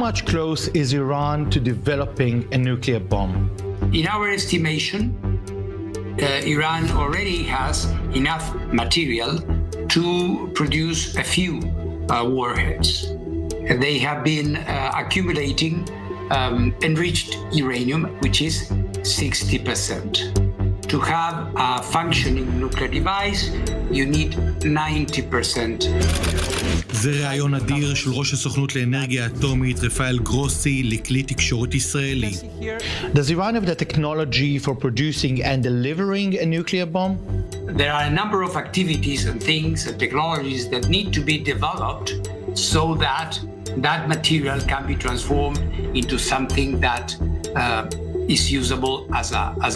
much close is Iran to developing a nuclear bomb? In our estimation, Iran already has enough material to produce a few warheads. They have been accumulating enriched uranium, which is 60%. To have a functioning nuclear device, you need 90%. זה ראיון הדהירה של ראש הסוכנות לאנרגיה אטומית, רפאל גרוסי, לכלי תקשורת ישראלי. Does Iran have the technology for producing and delivering a nuclear bomb? There are a number of activities and things and technologies that need to be developed so that that material can be transformed into something that is usable as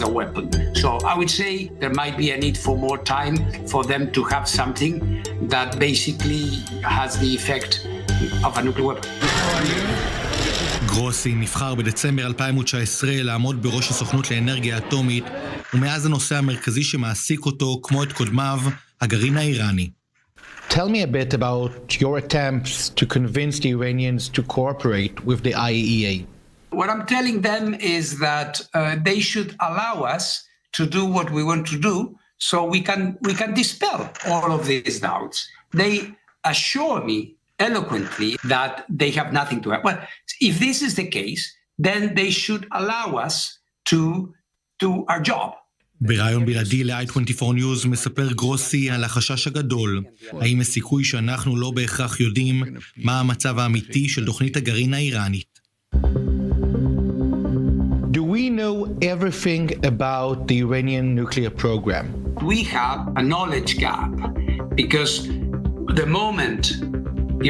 a weapon. So I would say there might be a need for more time for them to have something that basically has the effect of a nuclear weapon. גרוסי נבחר בדצמבר 2019 לעמוד בראש הסוכנות לאנרגיה אטומית, ומאז הנושא המרכזי שמעסיק אותו, כמו את קודמיו, הגרעין האיראני. Tell me a bit about your attempts to convince the Iranians to cooperate with the IAEA. What I'm telling them is that they should allow us to do what we want to do so we can dispel all of these doubts. They assure me eloquently that they have nothing to have. Well, if this is the case, then they should allow us to do our job. בריאיון בלעדי ל-i24NEWS מספר גרוסי על החשש הגדול. האם הסיכוי שאנחנו לא בהכרח יודעים מה המצב האמיתי של תוכנית הגרעין האיראנית? Do we know everything about the Iranian nuclear program? We have a knowledge gap because the moment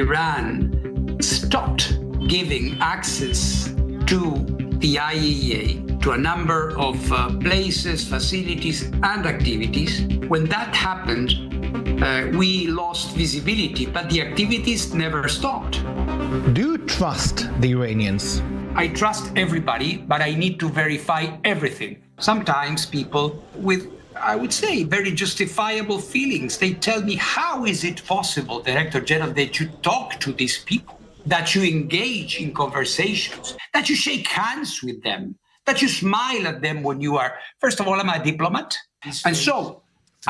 Iran stopped giving access to the IAEA, to a number of places, facilities, and activities, when that happened, we lost visibility, but the activities never stopped. Do you trust the Iranians? I trust everybody, but I need to verify everything. Sometimes people with, I would say, very justifiable feelings, they tell me, how is it possible, Director General, that you talk to these people, that you engage in conversations, that you shake hands with them, that you smile at them when you are, first of all, I'm a diplomat, and so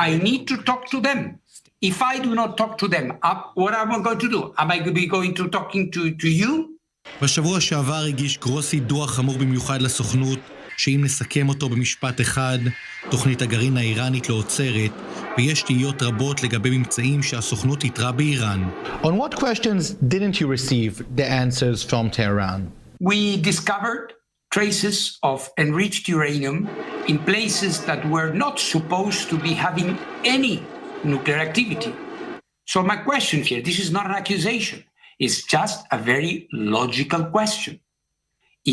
I need to talk to them. If I do not talk to them, what am I going to do? Am I going to talking to you? בשבוע שעבר הגיש גרוסי דוח חמור במיוחד לסוכנות, שאם נסכם אותו במשפט אחד, תוכנית הגרעין האיראנית לא עוצרת, ויש תהיות רבות לגבי ממצאים שהסוכנות איתרה באיראן. On what questions didn't you receive the answers from Tehran? We discovered traces of enriched uranium in places that were not supposed to be having any nuclear activity. So my question here, this is not an accusation, it's just a very logical question.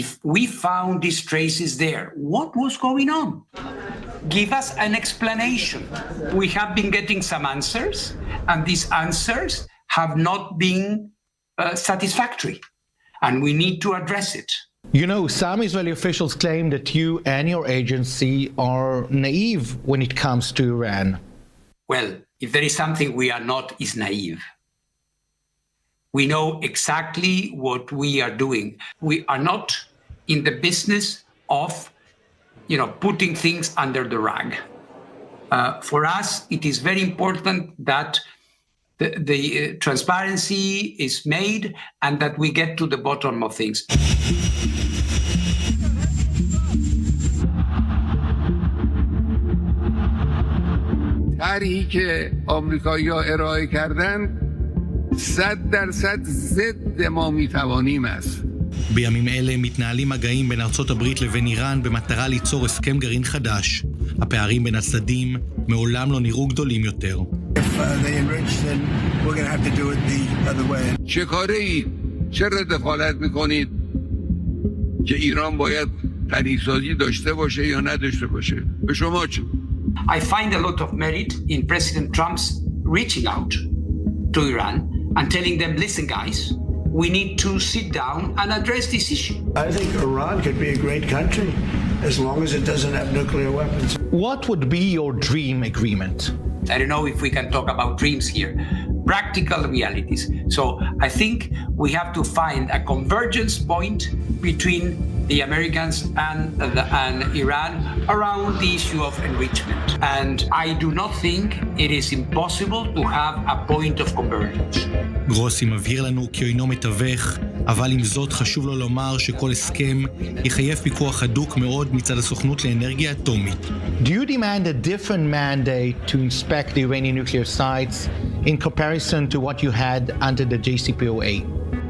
If we found these traces there, what was going on? Give us an explanation. We have been getting some answers, and these answers have not been satisfactory, and we need to address it. You know, some Israeli officials claim that you and your agency are naive when it comes to Iran. Well, if there is something we are not, is naive. We know exactly what we are doing. We are not in the business of, putting things under the rug. For us, it is very important that the transparency is made and that we get to the bottom of things. طرحی که آمریکایی‌ها ارائه کردن 100% ضد ما میتوانیم است. בימים אלה מתנהלים מגעים בין ארצות הברית לבין איראן במטרה ליצור הסכם גרעין חדש. הפערים בין הצדדים מעולם לא נראו גדולים יותר. چه کاری؟ چرا دخالت میکنید که ایران باید تنیسازی داشته باشه یا نداشته باشه؟ به شما چه؟ I find a lot of merit in President Trump's reaching out to Iran and telling them, listen guys, we need to sit down and address this issue. I think Iran could be a great country as long as it doesn't have nuclear weapons. What would be your dream agreement? I don't know if we can talk about dreams here, practical realities. So I think we have to find a convergence point between the Americans and Iran around the issue of enrichment. And I do not think it is impossible to have a point of convergence. גרוסי מבהיר לנו כי הוא אינו מתווך, אבל עם זאת חשוב לו לומר שכל הסכם יחייב פיקוח הדוק מאוד מצד הסוכנות לאנרגיה אטומית. Do you demand a different mandate to inspect the Iranian nuclear sites in comparison to what you had under the JCPOA?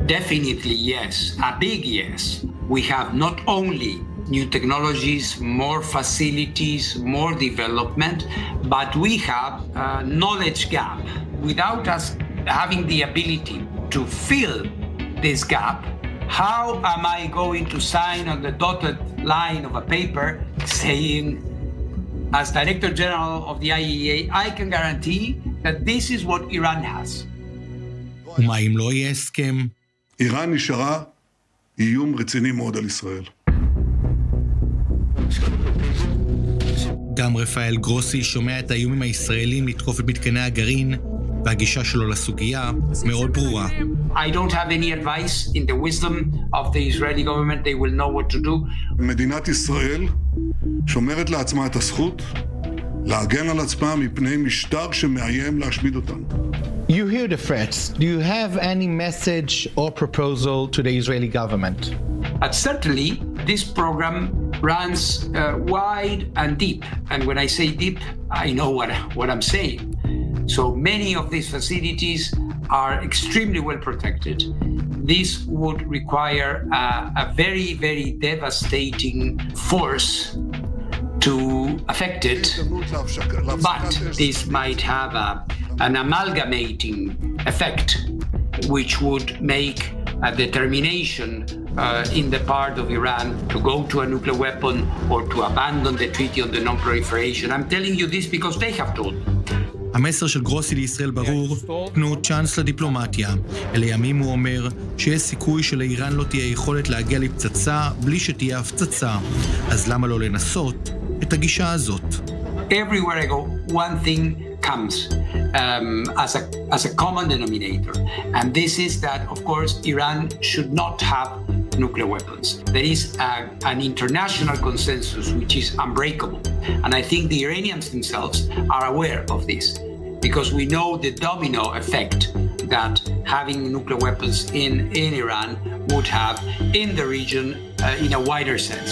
Definitely yes, a big yes. We have not only new technologies, more facilities, more development, but we have a knowledge gap. Without us having the ability to fill this gap, how am I going to sign on the dotted line of a paper saying, as Director General of the IAEA, I can guarantee that this is what Iran has. ומה אם לא יהיה הסכם? איראן נשארה איום רציני מאוד על ישראל. גם רפאל גרוסי שומע את האיומים הישראלים לתקוף את מתקני הגרעין, והגישה שלו לסוגיה מאוד ברורה. I don't have any advice in the wisdom of the Israeli government. They will know what to do. מדינת ישראל שומרת לעצמה את הזכות להגן על עצמה מפני משטר שמאיים להשמיד אותנו. You hear the threats. Do you have any message or proposal to the Israeli government? But certainly, this program runs wide and deep. And when I say deep, I know what I'm saying. So many of these facilities are extremely well protected. This would require a very, very devastating force to affect it, but this might have an amalgamating effect, which would make a determination in the part of Iran to go to a nuclear weapon or to abandon the treaty on the non-proliferation. I'm telling you this because they have told me. המסר של גרוסי לישראל ברור, תנו צ'אנס לדיפלומטיה. אלה ימים הוא אומר שיש סיכוי שלאיראן לא תהיה יכולת להגיע לפצצה בלי שתהיה הפצצה. אז למה לא לנסות את הגישה הזאת? Everywhere I go, one thing comes as a common denominator. And this is that, of course, Iran should not have nuclear weapons. There is an international consensus which is unbreakable. And I think the Iranians themselves are aware of this, because we know the domino effect that having nuclear weapons in Iran would have in the region in a wider sense.